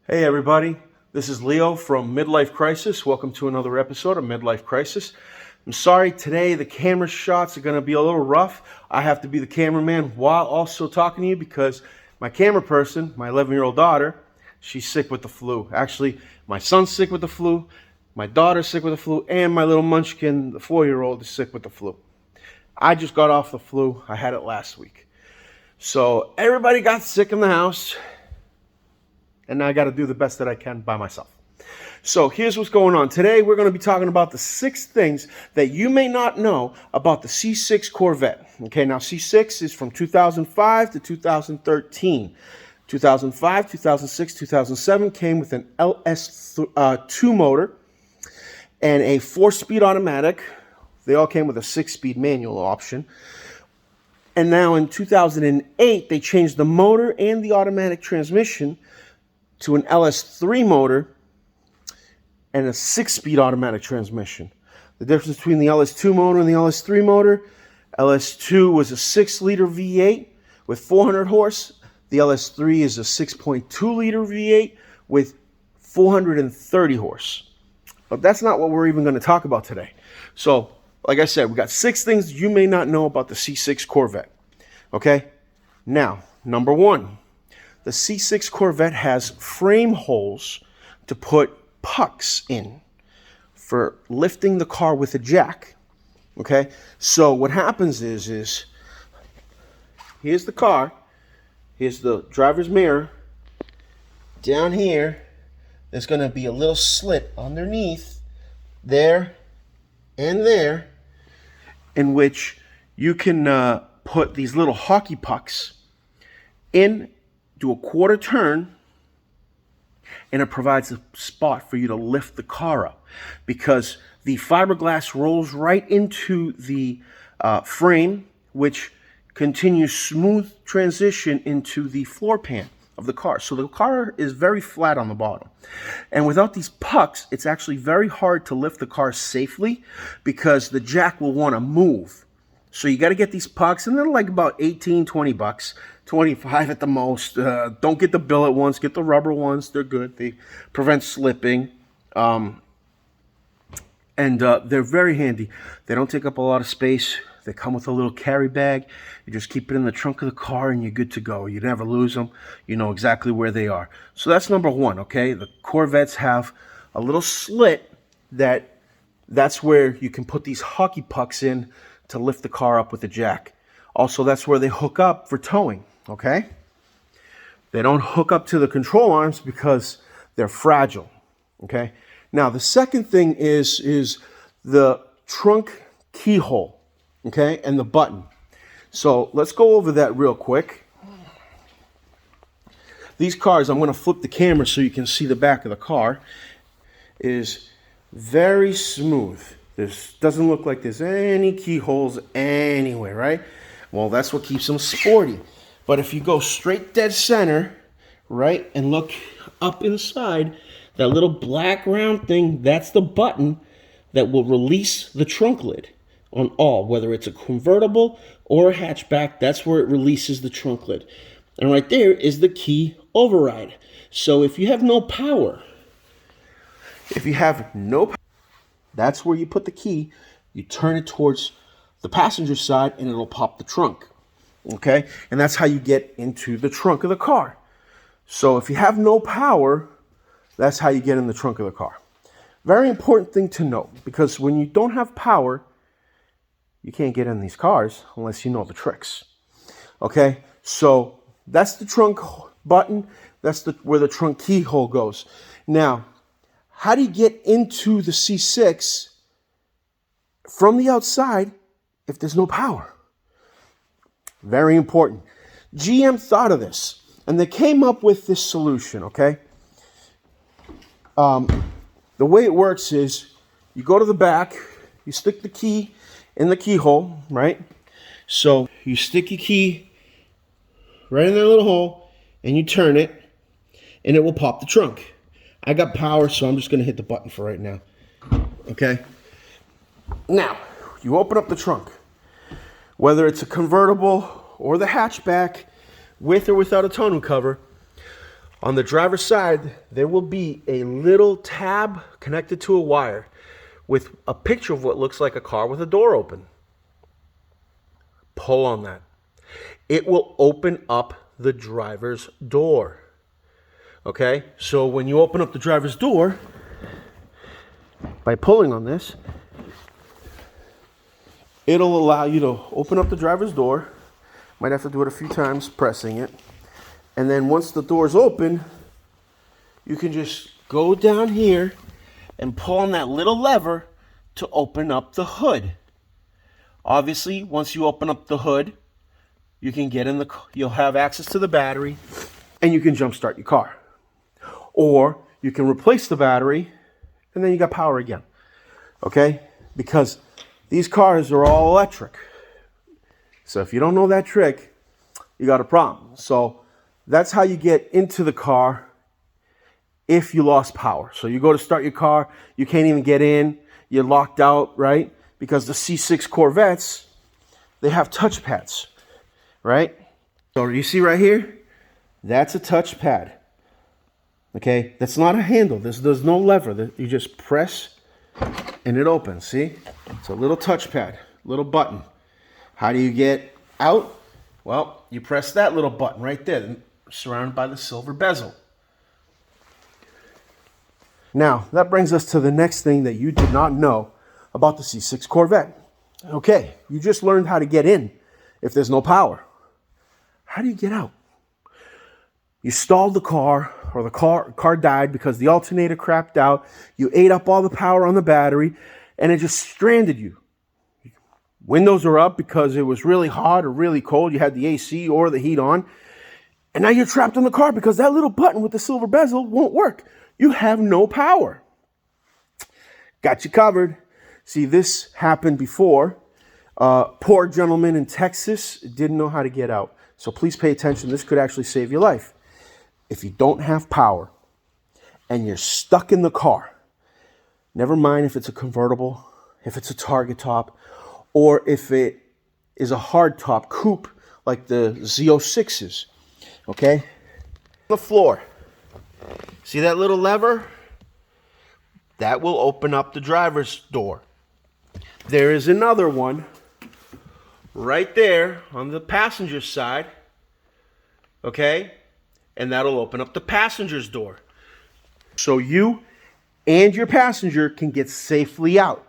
Hey everybody, this is Leo from Midlife Crisis. Welcome to another episode of Midlife Crisis. I'm sorry today the camera shots are going to be a little rough. I have to be the cameraman while also talking to you because my camera person, my 11-year-old daughter, she's sick with the flu. Actually, my son's sick with the flu, my daughter's sick with the flu, and my little munchkin, the 4-year-old, is sick with the flu. I just got off the flu. I had it last week. So everybody got sick in the house. And now I got to do the best that I can by myself. So here's what's going on. Today we're going to be talking about the 6 things that you may not know about the C6 Corvette. Okay, now C6 is from 2005 to 2013. 2005, 2006, 2007 came with an LS2 motor and a 4-speed automatic. They all came with a 6-speed manual option. And now in 2008, they changed the motor and the automatic transmission to an LS3 motor and a 6-speed automatic transmission. The difference between the LS2 motor and the LS3 motor, LS2 was a 6-liter V8 with 400 horse. The LS3 is a 6.2-liter V8 with 430 horse. But that's not what we're even going to talk about today. So, like I said, we got 6 things you may not know about the C6 Corvette. Okay? Now, number 1. The C6 Corvette has frame holes to put pucks in for lifting the car with a jack. Okay? So what happens is here's the car. Here's the driver's mirror. Down here, there's going to be a little slit underneath there and there in which you can put these little hockey pucks in, do a quarter turn, and it provides a spot for you to lift the car up because the fiberglass rolls right into the frame, which continues smooth transition into the floor pan of the car. So the car is very flat on the bottom. And without these pucks, it's actually very hard to lift the car safely because the jack will want to move. So you got to get these pucks, and they're like about 18, 20 bucks, 25 at the most. Don't get the billet ones, get the rubber ones. They're good. They prevent slipping. And they're very handy. They don't take up a lot of space. They come with a little carry bag. You just keep it in the trunk of the car and you're good to go. You never lose them. You know exactly where they are. So that's number 1, okay? The Corvettes have a little slit that's where you can put these hockey pucks in to lift the car up with a jack. Also, that's where they hook up for towing, okay? They don't hook up to the control arms because they're fragile, okay? Now, the second thing is the trunk keyhole, okay, and the button. So let's go over that real quick. These cars, I'm going to flip the camera so you can see the back of the car, is very smooth. This doesn't look like there's any keyholes anywhere, right? Well, that's what keeps them sporty. But if you go straight dead center, right, and look up inside, that little black round thing, that's the button that will release the trunk lid on all, whether it's a convertible or a hatchback, that's where it releases the trunk lid. And right there is the key override. So if you have no power, that's where you put the key. You turn it towards the passenger side and it'll pop the trunk. Okay? And that's how you get into the trunk of the car. So if you have no power, that's how you get in the trunk of the car. Very important thing to note, because when you don't have power, you can't get in these cars unless you know the tricks. Okay? So that's the trunk button. That's where the trunk keyhole goes. Now, how do you get into the C6 from the outside if there's no power? Very important. GM thought of this, and they came up with this solution, okay? The way it works is you go to the back, you stick the key in the keyhole, right? So you stick your key right in that little hole, and you turn it, and it will pop the trunk. I got power, so I'm just going to hit the button for right now. Okay? Now, you open up the trunk. Whether it's a convertible or the hatchback, with or without a tonneau cover, On the driver's side, there will be a little tab connected to a wire with a picture of what looks like a car with a door open. Pull on that. It will open up the driver's door. Okay? So when you open up the driver's door, by pulling on this, it'll allow you to open up the driver's door. Might have to do it a few times, pressing it. And then once the door's open, you can just go down here and pull on that little lever to open up the hood. Obviously, once you open up the hood, you can get in the car. You'll have access to the battery, and you can jump start your car. Or you can replace the battery, and then you got power again. Okay? Because these cars are all electric. So if you don't know that trick, you got a problem. So that's how you get into the car if you lost power. So you go to start your car, you can't even get in, you're locked out, right? Because the C6 Corvettes, they have touchpads, right? So you see right here, that's a touchpad. Okay, that's not a handle. There's no lever. You just press and it opens. See, it's a little touchpad, little button. How do you get out? Well, you press that little button right there, surrounded by the silver bezel. Now, that brings us to the next thing that you did not know about the C6 Corvette. Okay, you just learned how to get in if there's no power. How do you get out? You stalled the car, or the car died because the alternator crapped out. You ate up all the power on the battery, and it just stranded you. Windows are up because it was really hot or really cold. You had the AC or the heat on. And now you're trapped in the car because that little button with the silver bezel won't work. You have no power. Got you covered. See, this happened before. Poor gentleman in Texas didn't know how to get out. So please pay attention. This could actually save your life. If you don't have power and you're stuck in the car, never mind if it's a convertible, if it's a target top, or if it is a hard top coupe like the Z06s, okay? The floor. See that little lever? That will open up the driver's door. There is another one right there on the passenger side, okay? And that'll open up the passenger's door. So you and your passenger can get safely out.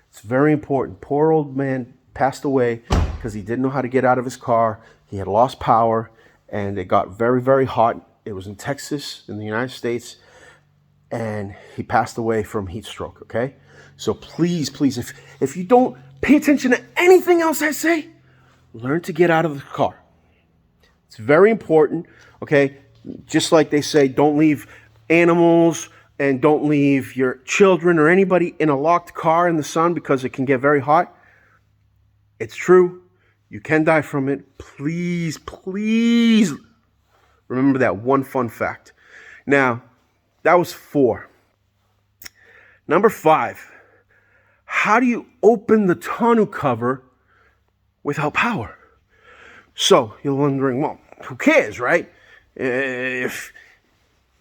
It's very important. Poor old man passed away because he didn't know how to get out of his car. He had lost power, and it got very, very hot. It was in Texas, in the United States, and he passed away from heat stroke, okay? So please, please, if you don't pay attention to anything else I say, learn to get out of the car. It's very important, okay? Just like they say, don't leave animals and don't leave your children or anybody in a locked car in the sun because it can get very hot. It's true. You can die from it. Please, please remember that one fun fact. Now, that was 4. Number 5, how do you open the tonneau cover without power? So, you're wondering, well, who cares, right? If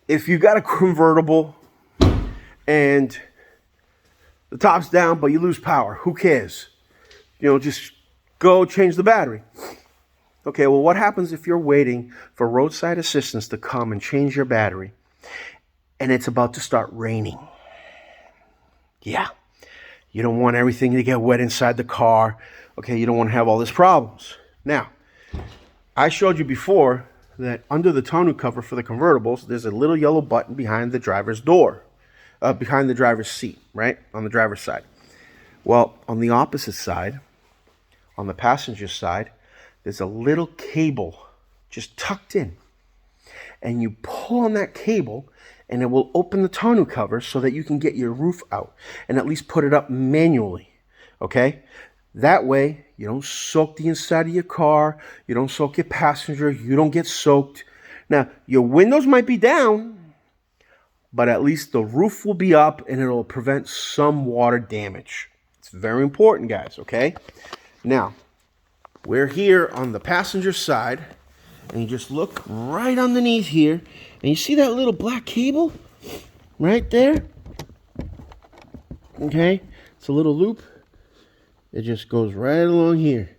you got a convertible and the top's down, but you lose power, who cares? You know, just go change the battery. Okay, well, what happens if you're waiting for roadside assistance to come and change your battery and it's about to start raining? Yeah, you don't want everything to get wet inside the car. Okay, you don't want to have all these problems. Now, I showed you before that under the tonneau cover for the convertibles, there's a little yellow button behind the driver's door, behind the driver's seat, right? On the driver's side. Well, on the opposite side, on the passenger side, there's a little cable just tucked in. And you pull on that cable and it will open the tonneau cover so that you can get your roof out and at least put it up manually, okay? That way, you don't soak the inside of your car, you don't soak your passenger, you don't get soaked. Now, your windows might be down, but at least the roof will be up and it'll prevent some water damage. It's very important, guys, okay? Now, we're here on the passenger side, and you just look right underneath here, and you see that little black cable right there? Okay, it's a little loop. It just goes right along here,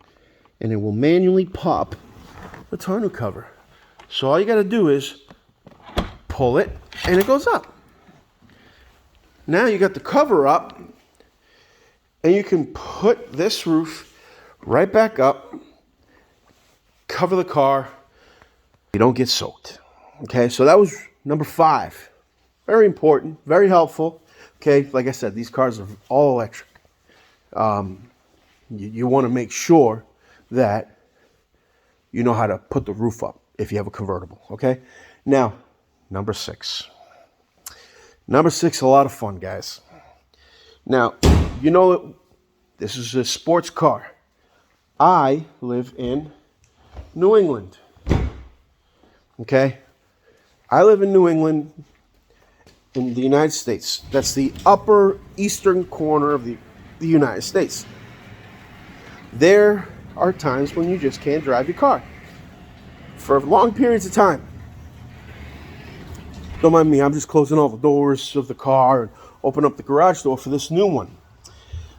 and it will manually pop the tonneau cover. So all you got to do is pull it, and it goes up. Now you got the cover up, and you can put this roof right back up, cover the car. You don't get soaked. Okay, so that was number 5. Very important, very helpful. Okay, like I said, these cars are all electric. You want to make sure that you know how to put the roof up if you have a convertible. Okay, now number 6. Number 6, a lot of fun, guys. Now, you know, this is a sports car. I live in New England. Okay? I live in New England in the United States. That's the upper eastern corner of the United States. There are times when you just can't drive your car for long periods of time. Don't mind me, I'm just closing all the doors of the car and open up the garage door for this new one.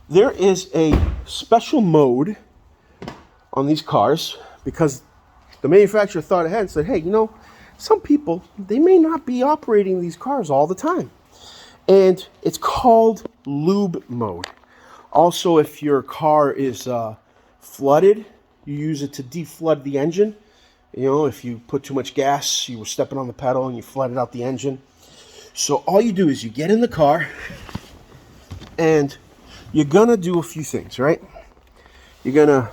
There is a special mode on these cars because the manufacturer thought ahead and said, hey, you know, some people, they may not be operating these cars all the time. And it's called Lube Mode. Also, if your car is flooded, you use it to deflood the engine. You know, if you put too much gas, you were stepping on the pedal and you flooded out the engine. So all you do is you get in the car and you're going to do a few things, right? You're going to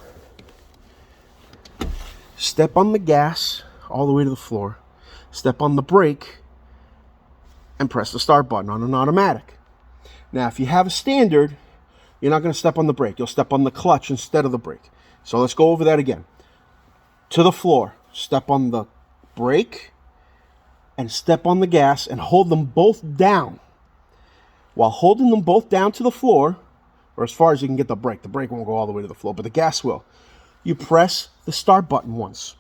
step on the gas all the way to the floor, step on the brake, and press the start button on an automatic. Now, if you have a standard, you're not going to step on the brake. You'll step on the clutch instead of the brake. So let's go over that again. To the floor, step on the brake and step on the gas and hold them both down. While holding them both down to the floor, or as far as you can get the brake won't go all the way to the floor, but the gas will. You press the start button once.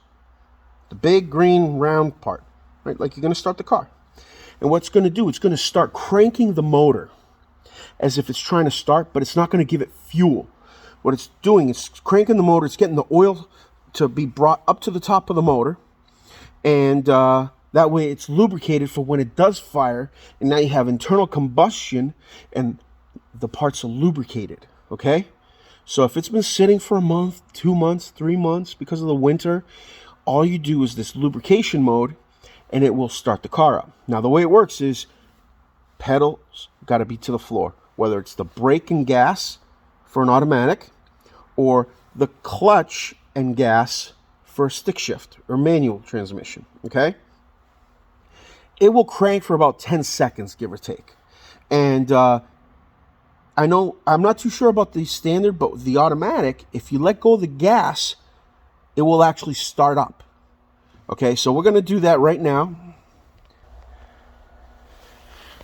The big green round part, right? Like you're going to start the car. And what it's going to do, it's going to start cranking the motor as if it's trying to start, but it's not going to give it fuel. What it's doing is cranking the motor. It's getting the oil to be brought up to the top of the motor. And that way it's lubricated for when it does fire. And now you have internal combustion and the parts are lubricated. Okay? So if it's been sitting for a month, 2 months, 3 months because of the winter, all you do is this lubrication mode and it will start the car up. Now the way it works is pedals got to be to the floor, whether it's the brake and gas for an automatic or the clutch and gas for a stick shift or manual transmission. Okay? It will crank for about 10 seconds, give or take. And I know, I'm not too sure about the standard, but the automatic, if you let go of the gas, it will actually start up. Okay, so we're going to do that right now.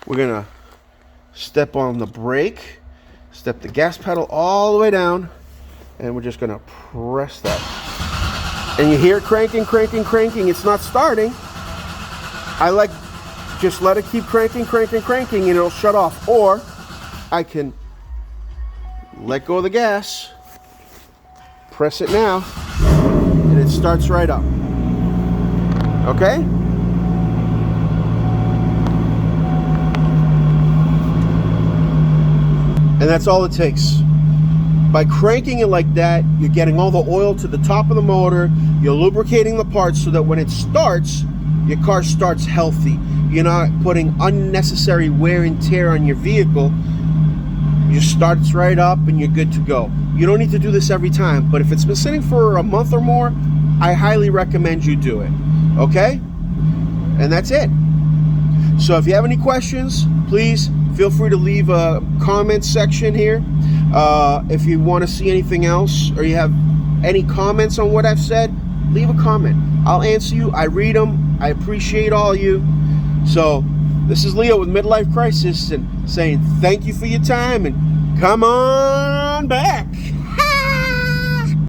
We're going to step on the brake, step the gas pedal all the way down, and we're just going to press that. And you hear it cranking, cranking, cranking. It's not starting. Just let it keep cranking, cranking, cranking, and it'll shut off. Or I can let go of the gas, press it now, and it starts right up. Okay? And that's all it takes. By cranking it like that, you're getting all the oil to the top of the motor, you're lubricating the parts so that when it starts, your car starts healthy. You're not putting unnecessary wear and tear on your vehicle. You just starts right up and you're good to go. You don't need to do this every time, but if it's been sitting for a month or more, I highly recommend you do it. Okay? And that's it. So if you have any questions, please feel free to leave a comment section here. If you want to see anything else or you have any comments on what I've said, leave a comment. I'll answer you. I read them. I appreciate all you. So this is Leo with Midlife Crisis and saying thank you for your time and come on back.